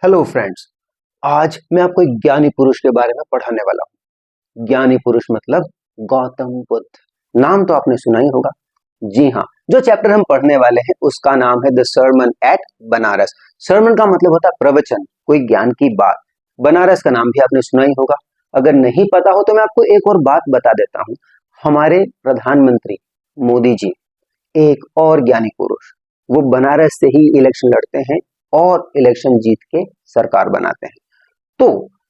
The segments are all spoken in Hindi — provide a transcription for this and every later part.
Hello friends. आज मैं आपको एक ज्ञानी पुरुष के बारे में पढ़ाने वाला हूँ। ज्ञानी पुरुष मतलब गौतम बुद्ध। नाम तो आपने सुना ही होगा। जी हाँ, जो चैप्टर हम पढ़ने वाले हैं उसका नाम है the sermon at Banaras. Sermon का मतलब होता है प्रवचन, कोई ज्ञान की बात। बनारस का नाम भी आपने सुना ही होगा। अगर नहीं पता हो तो मैं आपको एक और बात बता देता हूँ। हमारे प्रधानमंत्री मोदी जी एक और ज्ञानी पुरुष, वो बनारस से ही इलेक्शन लड़ते हैं और इलेक्शन जीत के सरकार बनाते हैं। तो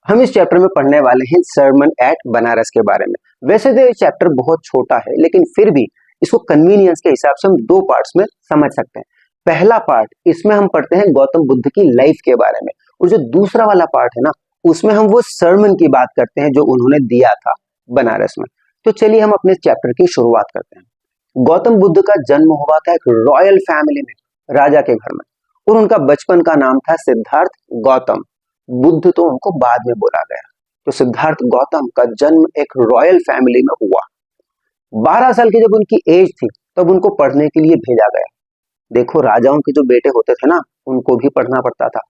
हम इस चैप्टर में पढ़ने वाले हैं सर्मन एट बनारस के बारे में। वैसे तो ये चैप्टर बहुत छोटा है, लेकिन फिर भी इसको कन्वीनियंस के हिसाब से हम दो पार्ट्स में समझ सकते हैं। पहला पार्ट, इसमें हम पढ़ते हैं गौतम बुद्ध की लाइफ के बारे में, और जो दूसरा वाला पार्ट है ना, उसमें हम वो सर्मन की बात करते हैं जो उन्होंने दिया था बनारस में। तो चलिए हम अपने चैप्टर की शुरुआत करते हैं। गौतम बुद्ध का जन्म हुआ था एक रॉयल फैमिली में, राजा के घर में, और उनका बचपन का नाम था सिद्धार्थ गौतम। बुद्ध तो उनको बाद में बोला गया। तो सिद्धार्थ गौतम का जन्म एक रॉयल फैमिली में हुआ। 12 साल की जब उनकी एज थी तब उनको पढ़ने के लिए भेजा गया। देखो, राजाओं के जो बेटे होते थे ना, उनको भी पढ़ना पड़ता था।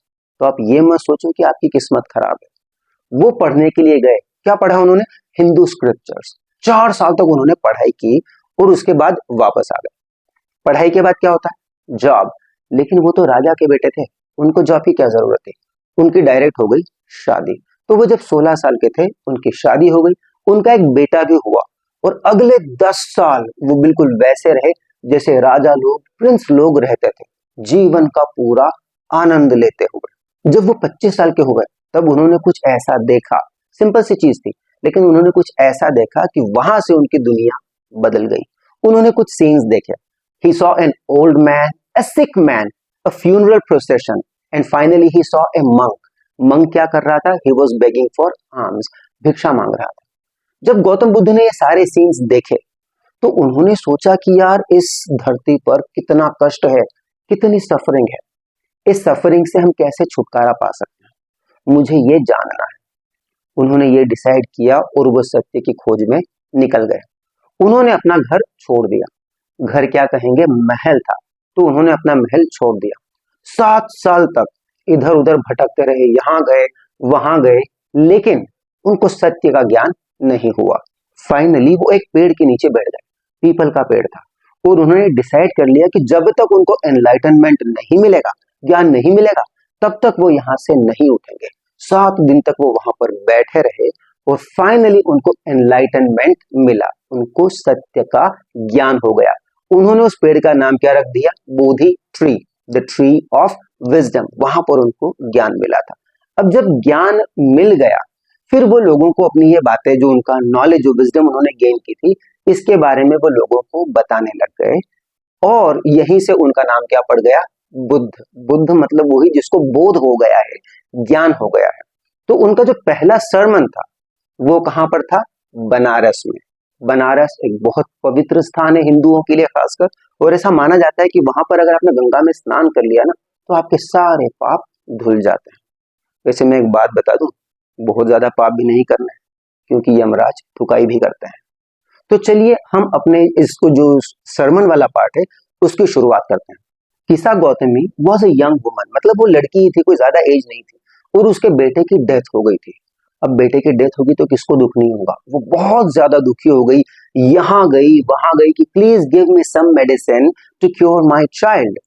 तो आप ये मत सोचो कि आपकी किस्मत खराब है। वो पढ़ने के लिए गए। क्या पढ़ा उन्होंने? हिंदू स्क्रिप्चर्स। 4 साल तक उन्होंने पढ़ाई की और उसके बाद वापस आ गए। पढ़ाई के बाद क्या होता है? जॉब। लेकिन वो तो राजा के बेटे थे, उनको जॉब की क्या जरूरत थी? उनकी डायरेक्ट हो गई शादी। तो वो जब 16 साल के थे उनकी शादी हो गई, उनका एक बेटा भी हुआ, और अगले 10 साल वो बिल्कुल वैसे रहे जैसे राजा लोग, प्रिंस लोग रहते थे, जीवन का पूरा आनंद लेते हुए। जब वो 25 साल के हो गए तब उन्होंने कुछ ऐसा देखा, सिंपल सी चीज थी, लेकिन उन्होंने कुछ ऐसा देखा कि वहां से उनकी दुनिया बदल गई। उन्होंने कुछ सीन्स देखे। He saw an old man, a sick man, a funeral procession, and finally he saw a monk. Monk क्या कर रहा था? He was begging for alms, भिक्षा मांग रहा था। जब गौतम बुद्ध ने ये सारे सीन्स देखे तो उन्होंने सोचा कि यार, इस धरती पर कितना कष्ट है, कितनी सफरिंग है, इस सफरिंग से हम कैसे छुटकारा पा सकते हैं, मुझे ये जानना है। उन्होंने ये डिसाइड किया और वो सत्य की खोज में निकल गए। उन्होंने अपना घर छोड़ दिया। घर क्या कहेंगे, महल था, तो उन्होंने अपना महल छोड़ दिया। 7 साल तक इधर उधर भटकते रहे, यहां गए वहां गए, लेकिन उनको सत्य का ज्ञान नहीं हुआ। फाइनली वो एक पेड़ के नीचे बैठ गए, पीपल का पेड़ था, और उन्होंने डिसाइड कर लिया कि जब तक उनको एनलाइटनमेंट नहीं मिलेगा, ज्ञान नहीं मिलेगा, तब तक वो यहां से नहीं उठेंगे। 7 दिन तक वो वहां पर बैठे रहे और फाइनली उनको एनलाइटनमेंट मिला, उनको सत्य का ज्ञान हो गया। उन्होंने उस पेड़ का नाम क्या रख दिया? Bodhi tree, the tree of wisdom. वहां पर उनको ज्ञान मिला था। अब जब ज्ञान मिल गया, फिर वो लोगों को अपनी ये बातें, जो उनका नॉलेज, जो विजडम उन्होंने गेन की थी, इसके बारे में वो लोगों को बताने लग गए, और यहीं से उनका नाम क्या पड़ गया? बुद्ध। बुद्ध मतलब वही जिसको बोध हो गया है, ज्ञान हो गया है। तो उनका जो पहला सरमन था वो कहां पर था? बनारस में। बनारस एक बहुत पवित्र स्थान है हिंदुओं के लिए खासकर, और ऐसा माना जाता है कि वहां पर अगर आपने गंगा में स्नान कर लिया ना, तो आपके सारे पाप धुल जाते हैं। वैसे मैं एक बात बता दूं, बहुत ज्यादा पाप भी नहीं करना है, क्योंकि यमराज थुकाई भी करते हैं। तो चलिए हम अपने इसको, जो सरमन वाला पार्ट है, उसकी शुरुआत करते हैं। किसा Gautami was a young woman, मतलब वो लड़की ही थी, कोई ज्यादा एज नहीं थी, और उसके बेटे की डेथ हो गई थी। अब बेटे की डेथ होगी तो किसको दुख नहीं होगा? वो बहुत ज्यादा दुखी हो गई, यहां गई वहां गई कि please give me some medicine to cure my child.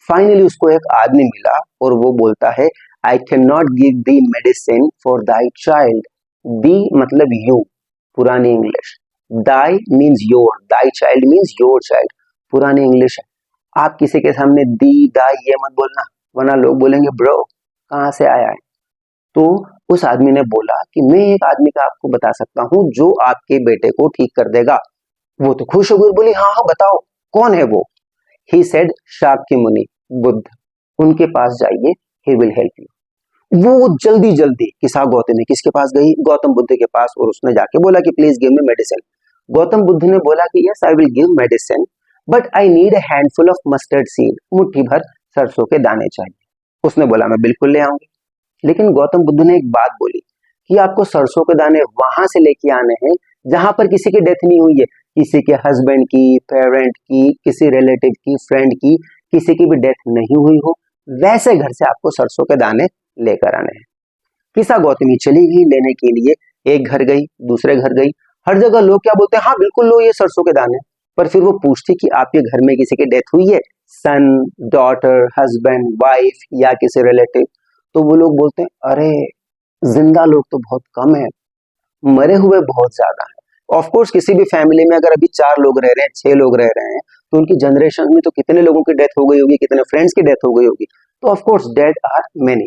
Finally उसको एक आदमी मिला और वो बोलता है, I can not give thee medicine for thy child. Thee मतलब यू, पुरानी English. Thy means your, thy child means your child, पुरानी इंग्लिश है। आप किसी के सामने दी दाई ये मत बोलना, वरना लोग बोलेंगे ब्रो कहां से आया है। तो उस आदमी ने बोला कि मैं एक आदमी का आपको बता सकता हूं जो आपके बेटे को ठीक कर देगा। वो तो खुश हो गई, बोली हाँ हाँ बताओ, कौन है वो? ही सेड शाक्य मुनि, बुद्ध, उनके पास जाइए, ही विल हेल्प यू। वो जल्दी जल्दी किसा गौतमी किसके पास गई? गौतम बुद्ध के पास, और उसने जाके बोला कि please give me medicine. Gautam Buddha ने बोला कि yes I will give medicine, but I need a handful of mustard seed, मुट्ठी भर सरसों के दाने चाहिए। उसने बोला मैं बिल्कुल ले आऊंगी। लेकिन गौतम बुद्ध ने एक बात बोली कि आपको सरसों के दाने वहां से लेके आने हैं जहां पर किसी की डेथ नहीं हुई है, किसी के हस्बैंड की, पेरेंट की, किसी रिलेटिव की, फ्रेंड की, किसी की भी डेथ नहीं हुई हो, वैसे घर से आपको सरसों के दाने लेकर आने हैं। किसा गौतमी चली गई लेने के लिए, एक घर गई, दूसरे घर गई, हर जगह लोग क्या बोलते हैं, हाँ बिल्कुल लो ये सरसों के दाने। पर फिर वो पूछती कि आपके घर में किसी की डेथ हुई है, सन, डॉटर, हस्बैंड, वाइफ या किसी रिलेटिव, तो वो लोग बोलते हैं अरे जिंदा लोग तो बहुत कम है, मरे हुए बहुत ज्यादा है। ऑफ कोर्स किसी भी फैमिली में अगर अभी 4 लोग रह रहे हैं, 6 लोग रह रहे हैं, तो उनकी जनरेशन में तो कितने लोगों की डेथ हो गई होगी, कितने फ्रेंड्स की डेथ हो गई होगी, तो of course dead are many.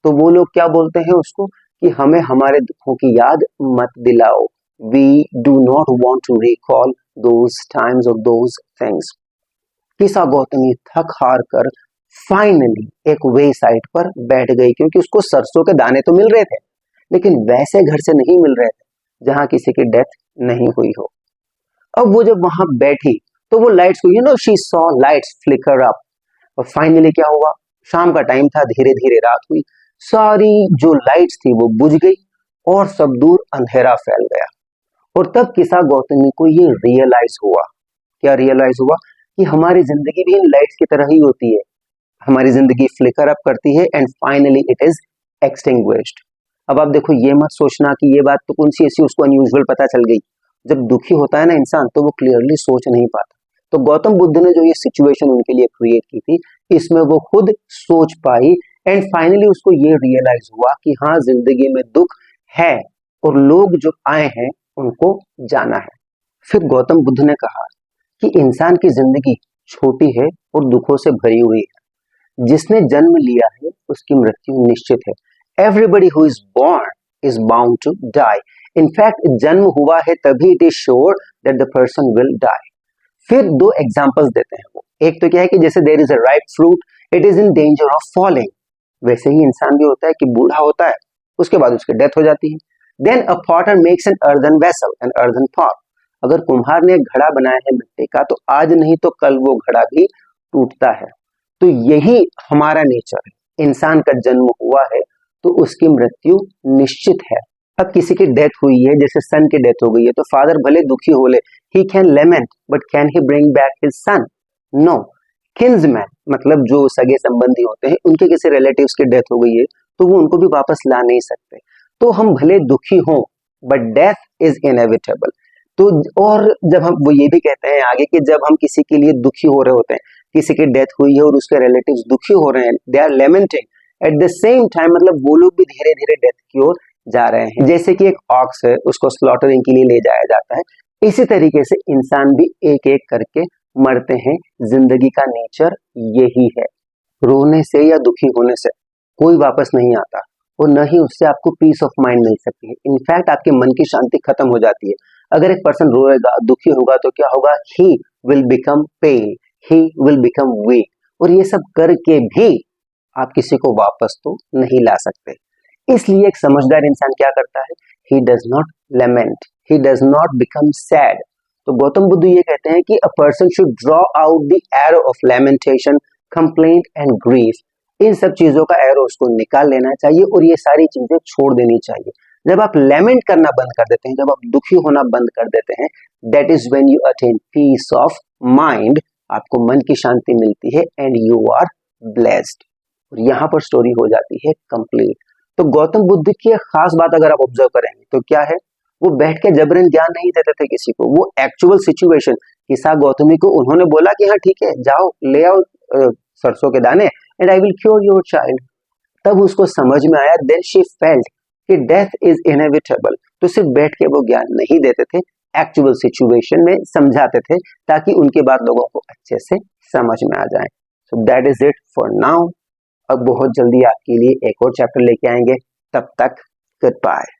तो वो लोग क्या बोलते हैं उसको कि हमें हमारे दुखों की याद मत दिलाओ, we do not want to recall those times और दोज थिंग्स। किसा गौतमी थक हार कर फाइनली एक वे साइड पर बैठ गई, क्योंकि उसको सरसों के दाने तो मिल रहे थे, लेकिन वैसे घर से नहीं मिल रहे थे जहां किसी की डेथ नहीं हुई हो। अब वो जब वहां बैठी तो वो लाइट्स को, you know, she saw lights flicker up, और फाइनली क्या हुआ, शाम का टाइम था, धीरे धीरे रात हुई, सारी जो लाइट्स थी वो बुझ गई और सब दूर अंधेरा फैल गया। और तब किसा गौतमी को ये रियलाइज हुआ, क्या रियलाइज हुआ, कि हमारी जिंदगी भी इन लाइट्स की तरह ही होती है, हमारी जिंदगी फ्लिकर अप करती है and finally it is extinguished. अब आप देखो, ये मत सोचना कि ये बात तो कौन सी ऐसी उसको अनयूजुअल पता चल गई। जब दुखी होता है ना इंसान, तो वो क्लियरली सोच नहीं पाता। तो गौतम बुद्ध ने जो ये सिचुएशन उनके लिए क्रिएट की थी, इसमें वो खुद सोच पाई एंड फाइनली उसको ये रियलाइज हुआ कि हाँ, जिंदगी में दुख है और लोग जो आए हैं उनको जाना है। फिर गौतम बुद्ध ने कहा कि इंसान की जिंदगी छोटी है और दुखों से भरी हुई है, जिसने जन्म लिया है उसकी मृत्यु निश्चित है। Everybody who is born is bound to die. In fact जन्म हुआ है तभी it is sure that the person will die. फिर 2 एग्जांपल्स देते हैं वो। एक तो क्या है कि जैसे there is a ripe fruit, it is in danger of falling, वैसे ही इंसान भी होता है कि बूढ़ा होता है, उसके बाद उसकी डेथ हो जाती है। Then a potter makes an earthen vessel, an earthen pot. अगर कुम्हार ने एक घड़ा बनाया है मिट्टी का, तो आज नहीं तो कल वो घड़ा भी टूटता है। तो यही हमारा नेचर है। इंसान का जन्म हुआ है तो उसकी मृत्यु निश्चित है। अब किसी की डेथ हुई है, जैसे सन की डेथ हो गई है, तो फादर भले दुखी हो ले, he can lament, but can he bring back his son? No. Kinsman मतलब जो सगे संबंधी होते हैं, उनके किसी रिलेटिव्स की डेथ हो गई है तो वो उनको भी वापस ला नहीं सकते। तो हम भले दुखी हों, बट डेथ इज इनएविटेबल। तो और जब हम, वो ये भी कहते हैं आगे कि जब हम किसी के लिए दुखी हो रहे होते हैं, किसी की डेथ हुई है और उसके रिलेटिव्स दुखी हो रहे हैं, they are lamenting at the same time, मतलब वो लोग भी धीरे धीरे डेथ की ओर जा रहे हैं। जैसे कि एक ऑक्स है, उसको स्लॉटरिंग के लिए ले जाया जाता है, इसी तरीके से इंसान भी एक एक करके मरते हैं। जिंदगी का नेचर यही है। रोने से या दुखी होने से कोई वापस नहीं आता, और न ही उससे आपको पीस ऑफ माइंड मिल सकती है। इनफैक्ट आपके मन की शांति खत्म हो जाती है। अगर एक पर्सन रोएगा, दुखी होगा, तो क्या होगा, he will become pale, he will become weak, और ये सब करके भी आप किसी को वापस तो नहीं ला सकते। इसलिए एक समझदार इंसान क्या करता है, he does not lament, he does not become sad। तो गौतम बुद्ध ये कहते हैं कि a person should draw out the arrow of lamentation, complaint and grief। इन सब चीजों का एरो उसको निकाल लेना चाहिए और ये सारी चीजें छोड़ देनी चाहिए। जब आप लेमेंट करना बंद कर देते हैं, जब आप दुखी होना बंद कर देते हैं, that is when you attain peace of mind, आपको मन की शांति मिलती है and you are blessed। और यहाँ पर स्टोरी हो जाती है कंप्लीट। तो गौतम बुद्ध की एक खास बात अगर आप ऑब्जर्व करेंगे तो क्या है, वो बैठ के जबरन ज्ञान नहीं देते थे किसी को, वो एक्चुअल सिचुएशन, किसा गौतमी को उन्होंने बोला कि हाँ ठीक है, जाओ ले आओ सरसों के दाने and I will cure your child. तब उसको समझ में आया, देन शी फेल्ट कि डेथ इज इनएविटेबल। तो सिर्फ बैठ के वो ज्ञान नहीं देते थे, एक्चुअल सिचुएशन में समझाते थे, ताकि उनके बाद लोगों को अच्छे से समझ में आ जाए। So that is it for now. अब बहुत जल्दी आपके लिए एक और चैप्टर लेके आएंगे, तब तक गुड बाय।